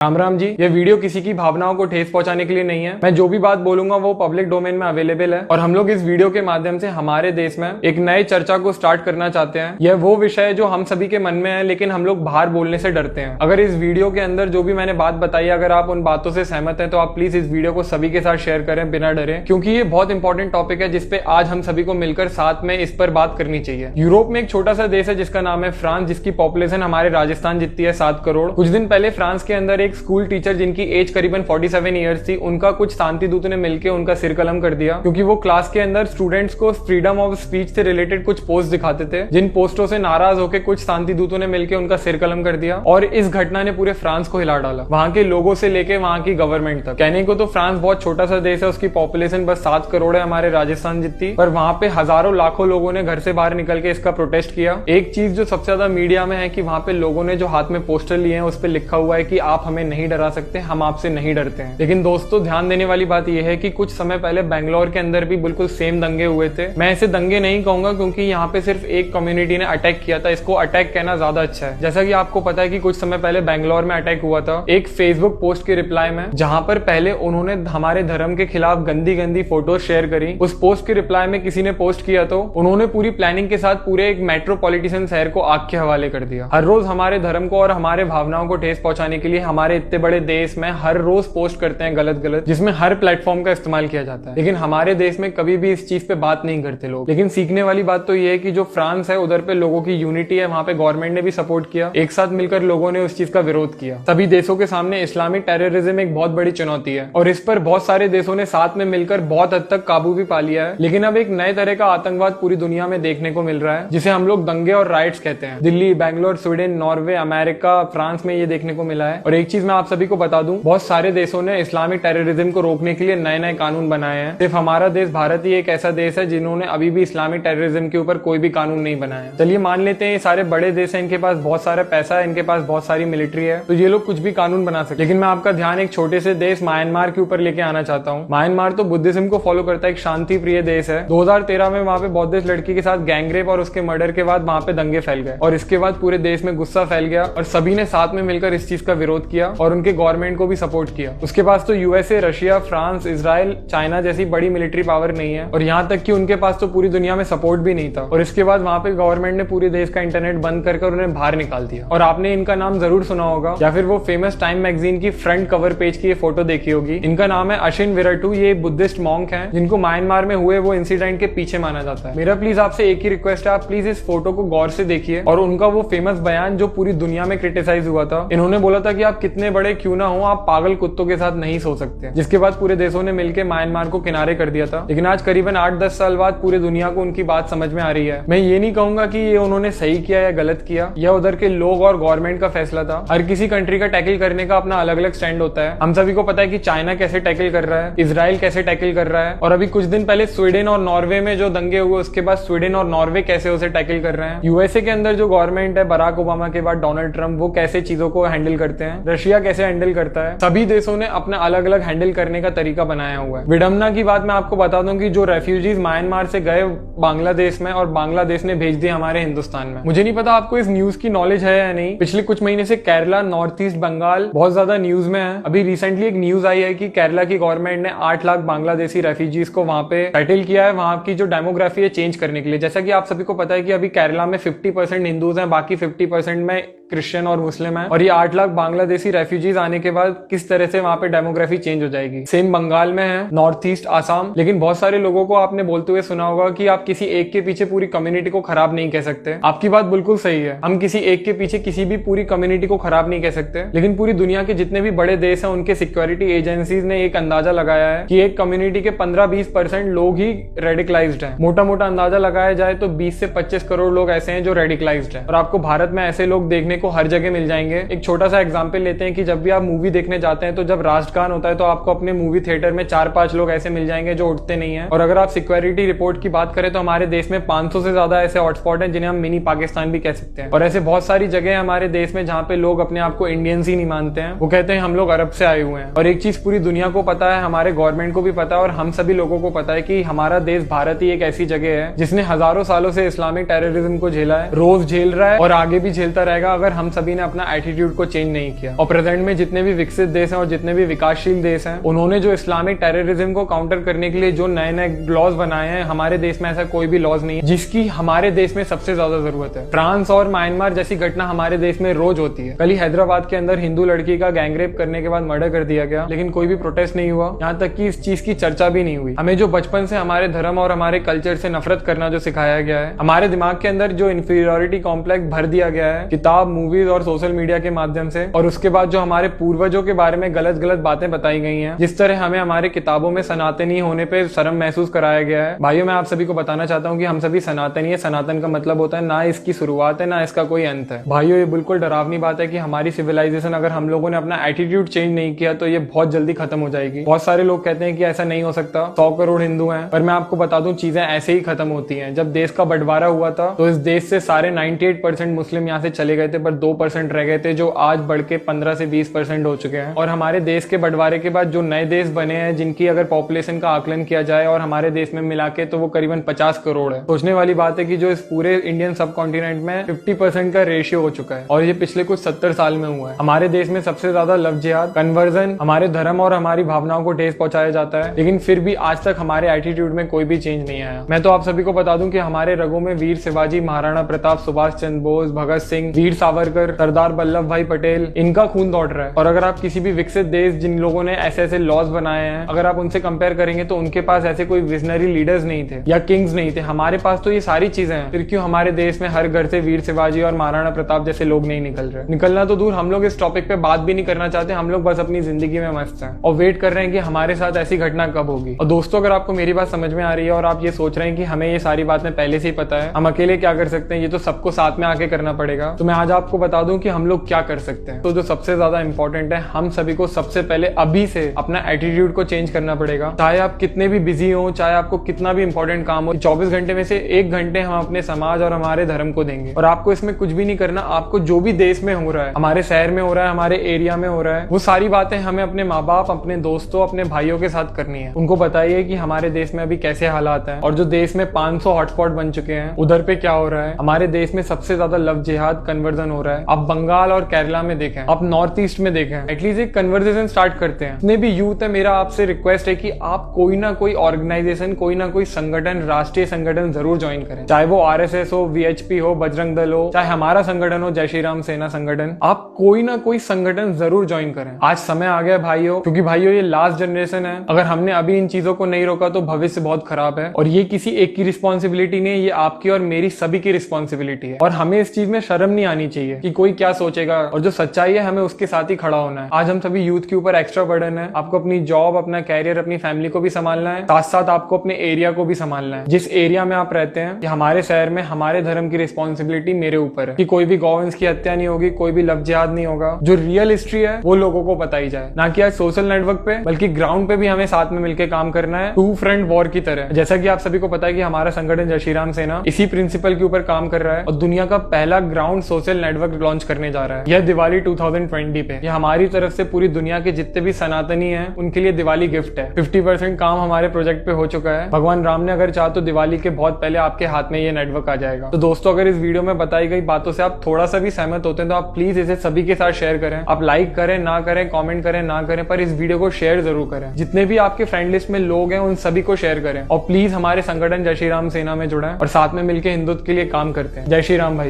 राम राम जी। ये वीडियो किसी की भावनाओं को ठेस पहुंचाने के लिए नहीं है। मैं जो भी बात बोलूंगा वो पब्लिक डोमेन में अवेलेबल है और हम लोग इस वीडियो के माध्यम से हमारे देश में एक नए चर्चा को स्टार्ट करना चाहते हैं। यह वो विषय है जो हम सभी के मन में है, लेकिन हम लोग बाहर बोलने से डरते हैं। अगर इस वीडियो के अंदर जो भी मैंने बात बताई, अगर आप उन बातों से सहमत हैं तो आप प्लीज इस वीडियो को सभी के साथ शेयर करें बिना डरे, क्योंकि ये बहुत इंपॉर्टेंट टॉपिक है जिसपे आज हम सभी को मिलकर साथ में इस पर बात करनी चाहिए। यूरोप में एक छोटा सा देश है जिसका नाम है फ्रांस, जिसकी पॉपुलेशन हमारे राजस्थान जितनी है, 7 करोड़। कुछ दिन पहले फ्रांस के अंदर एक स्कूल टीचर जिनकी एज करीबन 47 ईयर्स थी, उनका कुछ शांति दूतों ने मिलकर उनका सिर कलम कर दिया, क्योंकि वो क्लास के अंदर स्टूडेंट्स को फ्रीडम ऑफ स्पीच से रिलेटेड कुछ पोस्ट दिखाते थे, जिन पोस्टों से नाराज होकर कुछ शांति दूतों ने मिलकर उनका सिर कलम कर दिया। और इस घटना ने पूरे फ्रांस को हिला डाला, वहां के लोगों से लेके वहां की गवर्नमेंट तक। कहने को तो फ्रांस बहुत छोटा सा देश है, उसकी पॉपुलेशन बस 7 करोड़ है, हमारे राजस्थान जितनी, पर वहां पे हजारों लाखों लोगों ने घर से बाहर निकल के इसका प्रोटेस्ट किया। एक चीज जो सबसे ज्यादा मीडिया में है कि वहां पे लोगों ने जो हाथ में पोस्टर लिए हैं उस पर लिखा हुआ है कि आप हमें नहीं डरा सकते, हम आपसे नहीं डरते हैं। लेकिन दोस्तों, ध्यान देने वाली बात यह है कि कुछ समय पहले बेंगलोर के अंदर भी बिल्कुल सेम दंगे हुए थे। मैं इसे दंगे नहीं कहूंगा क्योंकि यहाँ पे सिर्फ एक कम्युनिटी ने अटैक किया था, इसको अटैक कहना ज्यादा अच्छा है। जैसा कि आपको पता है कि कुछ समय पहले बेंगलोर में अटैक हुआ था एक फेसबुक पोस्ट के रिप्लाई में, जहां पर पहले उन्होंने हमारे धर्म के खिलाफ गंदी गंदी फोटो शेयर करी। उस पोस्ट के रिप्लाई में किसी ने पोस्ट किया तो उन्होंने पूरी प्लानिंग के साथ पूरे एक मेट्रोपॉलिटन शहर को आग के हवाले कर दिया। हर रोज हमारे धर्म को और हमारे भावनाओं को ठेस पहुंचाने के लिए हमारे इतने बड़े देश में हर रोज पोस्ट करते हैं गलत गलत, जिसमें हर प्लेटफॉर्म का इस्तेमाल किया जाता है। लेकिन हमारे देश में कभी भी इस चीज पे बात नहीं करते लोग। लेकिन सीखने वाली बात तो ये है कि जो फ्रांस है उधर पे लोगों की यूनिटी है, वहां पे गवर्नमेंट ने भी सपोर्ट किया, एक साथ मिलकर लोगों ने उस चीज का विरोध किया। सभी देशों के सामने इस्लामिक टेररिज्म एक बहुत बड़ी चुनौती है और इस पर बहुत सारे देशों ने साथ में मिलकर बहुत हद तक काबू भी पा लिया है। लेकिन अब एक नए तरह का आतंकवाद पूरी दुनिया में देखने को मिल रहा है, जिसे हम लोग दंगे और राइट्स कहते हैं। Delhi, Bangalore, Sweden, Norway, America, France में ये देखने को मिला है। और एक चीज मैं आप सभी को बता दूं, बहुत सारे देशों ने इस्लामिक टेररिज्म को रोकने के लिए नए नए कानून बनाए हैं। सिर्फ हमारा देश भारत ही एक ऐसा देश है जिन्होंने अभी भी इस्लामिक टेररिज्म के ऊपर कोई भी कानून नहीं बनाया। चलिए मान लेते हैं ये सारे बड़े देश हैं, इनके पास बहुत सारा पैसा है, इनके पास बहुत सारी मिलिट्री है, तो ये लोग कुछ भी कानून बना सकते। लेकिन मैं आपका ध्यान एक छोटे से देश म्यांमार के ऊपर लेके आना चाहता हूँ। म्यांमार तो बुद्धिज्म को फॉलो करता है, एक शांति प्रिय देश है। 2013 में वहां पे बौद्धिस्ट लड़की के साथ गैंगरेप और उसके मर्डर के बाद वहां पे दंगे फैल गए और इसके बाद पूरे देश में गुस्सा फैल गया और सभी ने साथ में मिलकर इस चीज का विरोध किया और उनके गवर्नमेंट को भी सपोर्ट किया। उसके पास तो USA, Russia, France, Israel, China जैसी बड़ी मिलिट्री पावर नहीं है और यहाँ तक कि उनके पास तो पूरी दुनिया में सपोर्ट भी नहीं था। और इसके बाद वहां पे गवर्नमेंट ने पूरे देश का इंटरनेट बंद कर उन्हें बाहर निकाल दिया। और आपने इनका नाम जरूर सुना होगा या फिर वो फेमस टाइम मैगजीन की फ्रंट कवर पेज की ये फोटो देखी होगी। इनका नाम है अशिन विरटू। ये बुद्धिस्ट मॉन्क हैं जिनको म्यांमार में हुए वो इंसिडेंट के पीछे माना जाता है। मेरा प्लीज आपसे एक ही रिक्वेस्ट है, आप प्लीज इस फोटो को गौर से देखिए और उनका वो फेमस बयान जो पूरी दुनिया में क्रिटिसाइज हुआ था। इन्होंने बोला था कि आप कितने बड़े क्यों ना हो, आप पागल कुत्तों के साथ नहीं सो सकते, जिसके बाद पूरे देशों ने मिलकर म्यांमार को किनारे कर दिया था। लेकिन आज करीबन 8-10 साल बाद पूरी दुनिया को उनकी बात समझ में आ रही है। मैं ये नहीं कहूंगा कि ये उन्होंने सही किया या गलत किया, या उधर के लोग और गवर्नमेंट का फैसला था। हर किसी कंट्री का टैकल करने का अपना अलग अलग स्टैंड होता है। हम सभी को पता है कि चाइना कैसे टैकल कर रहा है, इजराइल कैसे टैकल कर रहा है, और अभी कुछ दिन पहले स्वीडन और नॉर्वे में जो दंगे हुए उसके बाद स्वीडन और नॉर्वे कैसे उसे टैकल कर रहे हैं। यूएसए के अंदर जो गवर्नमेंट है बराक ओबामा के बाद डोनाल्ड ट्रंप, वो कैसे चीजों को हैंडल करते हैं, रशिया कैसे हैंडल करता है। सभी देशों ने अपना अलग अलग हैंडल करने का तरीका बनाया हुआ है। विडम्बना की बात मैं आपको बता दूं कि जो रेफ्यूजीज म्यांमार से गए बांग्लादेश में और बांग्लादेश ने भेज दिए हमारे हिंदुस्तान में। मुझे नहीं पता आपको इस न्यूज की नॉलेज है या नहीं। पिछले कुछ महीने से केरला, नॉर्थ ईस्ट बंगाल बहुत ज्यादा न्यूज में है। अभी रिसेंटली एक न्यूज आई है कि केरला की गवर्नमेंट ने 8 लाख बांग्लादेशी रेफ्यूजीज को वहां पे सेटल किया है, वहां की जो डेमोग्राफी है चेंज करने के लिए। जैसा कि आप सभी को पता है कि अभी केरला में 50% हिंदूज हैं, बाकी 50% में क्रिश्चियन और मुस्लिम है। और ये 8 लाख बांग्लादेशी रेफ्यूजीज आने के बाद किस तरह से वहां पे डेमोग्राफी चेंज हो जाएगी। सेम बंगाल में है, नॉर्थ ईस्ट, आसाम। लेकिन बहुत सारे लोगों को आपने बोलते हुए सुना होगा कि आप किसी एक के पीछे पूरी कम्युनिटी को खराब नहीं कह सकते। आपकी बात बिल्कुल सही है, हम किसी एक के पीछे किसी भी पूरी कम्युनिटी को खराब नहीं कह सकते। लेकिन पूरी दुनिया के जितने भी बड़े देश हैं उनके सिक्योरिटी एजेंसीज ने एक अंदाजा लगाया है कि एक कम्युनिटी के 15-20% लोग ही रेडिकलाइज्ड हैं। मोटा मोटा अंदाजा लगाया जाए तो 20 से 25 करोड़ लोग ऐसे हैं जो रेडिकलाइज्ड हैं। और आपको भारत में ऐसे लोग देखने को हर जगह मिल जाएंगे। एक छोटा सा एग्जांपल लेते हैं कि जब भी आप मूवी देखने जाते हैं तो जब राष्ट्रगान होता है तो आपको अपने मूवी थिएटर में 4-5 लोग ऐसे मिल जाएंगे जो उठते नहीं है। और अगर आप सिक्योरिटी रिपोर्ट की बात करें तो हमारे देश में 500 से ज्यादा ऐसे हॉटस्पॉट हैं जिन्हें हम मिनी पाकिस्तान भी कह सकते हैं। और ऐसे बहुत सारी जगह है हमारे देश में जहाँ पे लोग अपने आप को इंडियंस ही नहीं मानते हैं, वो कहते हैं हम लोग अरब से आए हुए हैं। और एक चीज पूरी दुनिया को पता है, हमारे गवर्नमेंट को भी पता है और हम सभी लोगों को पता है कि हमारा देश भारत ही एक ऐसी जगह है जिसने हजारों सालों से इस्लामिक टेररिज्म को झेला है, रोज झेल रहा है और आगे भी झेलता रहेगा। अगर अगर हम सभी ने अपना एटीट्यूड को चेंज नहीं किया। और प्रेजेंट में जितने भी विकसित देश हैं और जितने भी विकासशील देश हैं, उन्होंने जो इस्लामिक टेररिज्म को काउंटर करने के लिए जो नए नए लॉज बनाए हैं, हमारे देश में ऐसा कोई भी लॉज नहीं है जिसकी हमारे देश में सबसे ज्यादा जरूरत है। फ्रांस और म्यांमार जैसी घटना हमारे देश में रोज होती है। कल ही हैदराबाद के अंदर हिंदू लड़की का गैंगरेप करने के बाद मर्डर कर दिया गया, लेकिन कोई भी प्रोटेस्ट नहीं हुआ, यहाँ तक कि इस चीज की चर्चा भी नहीं हुई। हमें जो बचपन से हमारे धर्म और हमारे कल्चर से नफरत करना जो सिखाया गया है, हमारे दिमाग के अंदर जो इंफीरियोरिटी कॉम्प्लेक्स भर दिया गया है किताब, मूवीज और सोशल मीडिया के माध्यम से, और उसके बाद जो हमारे पूर्वजों के बारे में गलत गलत बातें बताई गई हैं, जिस तरह हमें हमारे किताबों में सनातनी होने पे शर्म महसूस कराया गया है। भाइयों, मैं आप सभी को बताना चाहता हूँ कि हम सभी सनातनी है। सनातन का मतलब होता है ना इसकी शुरुआत है ना इसका कोई अंत है। भाइयों, ये बिल्कुल डरावनी बात है कि हमारी सिविलाइजेशन अगर हम लोगों ने अपना एटीट्यूड चेंज नहीं किया तो ये बहुत जल्दी खत्म हो जाएगी। बहुत सारे लोग कहते हैं कि ऐसा नहीं हो सकता, 100 करोड़ हिंदू हैं, पर मैं आपको बता दूं चीजें ऐसे ही खत्म होती हैं। जब देश का बंटवारा हुआ था तो इस देश से सारे 98% मुस्लिम यहाँ से चले गए थे, पर 2% रह गए थे, जो आज बढ़ के 15 से 20% हो चुके हैं। और हमारे देश के बंटवारे के बाद जो नए देश बने हैं, जिनकी अगर पॉपुलेशन का आकलन किया जाए और हमारे देश में मिला के, तो वो करीबन 50 करोड़ है। सोचने वाली बात है कि जो इस पूरे इंडियन सब कॉन्टिनेंट में 50% का रेशियो हो चुका है, और ये पिछले कुछ 70 साल में हुआ है। हमारे देश में सबसे ज्यादा लव जिहाद, कन्वर्जन, हमारे धर्म और हमारी भावनाओं को ठेस पहुंचाया जाता है, लेकिन फिर भी आज तक हमारे एटीट्यूड में कोई भी चेंज नहीं आया। मैं तो आप सभी को बता दूं कि हमारे रगों में वीर शिवाजी, महाराणा प्रताप, सुभाष चंद्र बोस, भगत सिंह, वीर सावरकर, सरदार वल्लभ भाई पटेल, इनका खून दौड़ रहा है। और अगर आप किसी भी विकसित देश जिन लोगों ने ऐसे ऐसे लॉज बनाए हैं, अगर आप उनसे कंपेयर करेंगे तो उनके पास ऐसे कोई विजनरी लीडर्स नहीं थे या किंग्स नहीं थे। हमारे पास तो ये सारी चीजें हैं, फिर क्यों हमारे देश में हर घर से वीर शिवाजी और महाराणा प्रताप जैसे लोग नहीं निकल रहे? निकलना तो दूर, हम लोग इस टॉपिक पे बात भी नहीं करना चाहते। हम लोग बस अपनी जिंदगी में मस्त हैं और वेट कर रहे हैं कि हमारे साथ ऐसी घटना कब होगी। और दोस्तों, अगर आपको मेरी बात समझ में आ रही है और आप ये सोच रहे हैं कि हमें ये सारी बातें पहले से ही पता है, हम अकेले क्या कर सकते हैं, ये तो सबको साथ में आके करना पड़ेगा, तो मैं आज आपको बता दूं कि हम लोग क्या कर सकते हैं। तो जो सबसे ज्यादा इंपॉर्टेंट है, हम सभी को सबसे पहले अभी से अपना एटीट्यूड को चेंज करना पड़ेगा। चाहे आप कितने भी बिजी हो, चाहे आपको कितना भी इंपॉर्टेंट काम हो, 24 घंटे में से 1 घंटे हम अपने समाज और हमारे धर्म को देंगे। और आपको इसमें कुछ भी नहीं करना, आपको जो भी देश में हो रहा है, हमारे शहर में हो रहा है, हमारे एरिया में हो रहा है, वो सारी बातें हमें अपने माँ बाप, अपने दोस्तों, अपने भाइयों के साथ करनी है। उनको बताइए कि हमारे देश में अभी कैसे हालात हैं, और जो देश में 500 हॉटस्पॉट बन चुके हैं उधर पे क्या हो रहा है। हमारे देश में सबसे ज्यादा लव जिहाद, कन्वर्जन हो रहा है। आप बंगाल और केरला में देखें, आप नॉर्थ ईस्ट में देखें, एटलीस्ट एक कन्वर्सेशन स्टार्ट करते हैं। जितने भी यूथ है, मेरा आपसे रिक्वेस्ट है कि आप कोई ना कोई ऑर्गेनाइजेशन, कोई ना कोई संगठन, राष्ट्रीय संगठन जरूर ज्वाइन करें। चाहे वो RSS हो, VHP हो, बजरंग दल हो, चाहे हमारा संगठन हो, जय श्री राम सेना संगठन, आप कोई ना कोई संगठन जरूर ज्वाइन करें। आज समय आ गया भाइयों, क्योंकि भाइयों ये लास्ट जनरेशन है। अगर हमने अभी इन चीजों को नहीं रोका तो भविष्य बहुत खराब है। और ये किसी एक की रिस्पॉन्सिबिलिटी नहीं है, ये आपकी और मेरी सभी की रिस्पॉन्सिबिलिटी है। और हमें इस चीज में शर्म नहीं आनी चाहिए कि कोई क्या सोचेगा, और जो सच्चाई है हमें उसके साथ ही खड़ा होना है। आज हम सभी यूथ के ऊपर एक्स्ट्रा बर्डन है। आपको अपनी जॉब, अपना कैरियर, अपनी फैमिली को भी संभालना है, साथ साथ आपको अपने एरिया को भी संभालना है। जिस एरिया में आप रहते हैं, कि हमारे शहर में हमारे धर्म की रिस्पॉन्सिबिलिटी मेरे ऊपर है कि कोई भी गौवंश की हत्या नहीं होगी, कोई भी लव जिहाद नहीं होगा। जो रियल हिस्ट्री है वो लोगों को बताई जाए, ना कि आज सोशल नेटवर्क पे, बल्कि ग्राउंड पे भी हमें साथ में मिलकर काम करना है, 2 फ्रंट वॉर की तरह। जैसा कि आप सभी को पता है कि हमारा संगठन जय श्री राम सेना इसी प्रिंसिपल के ऊपर काम कर रहा है और दुनिया का पहला ग्राउंड सोशल नेटवर्क लॉन्च करने जा रहा है। यह दिवाली 2020 पे, यह हमारी तरफ से पूरी दुनिया के जितने भी सनातनी हैं उनके लिए दिवाली गिफ्ट है। 50% काम हमारे प्रोजेक्ट पे हो चुका है। भगवान राम ने अगर चाहा तो दिवाली के बहुत पहले आपके हाथ में ये नेटवर्क आ जाएगा। तो दोस्तों, अगर इस वीडियो में बताई गई बातों से आप थोड़ा सा भी सहमत होते हैं तो आप प्लीज इसे सभी के साथ शेयर करें। आप लाइक करें ना करें, कमेंट करें ना करें, पर इस वीडियो को शेयर जरूर करें। जितने भी आपके फ्रेंड लिस्ट में लोग हैं उन सभी को शेयर करें, और प्लीज हमारे संगठन जय श्री राम सेना में जुड़ें और साथ में मिलकर हिंदुत्व के लिए काम करते हैं। जय श्री राम भाई।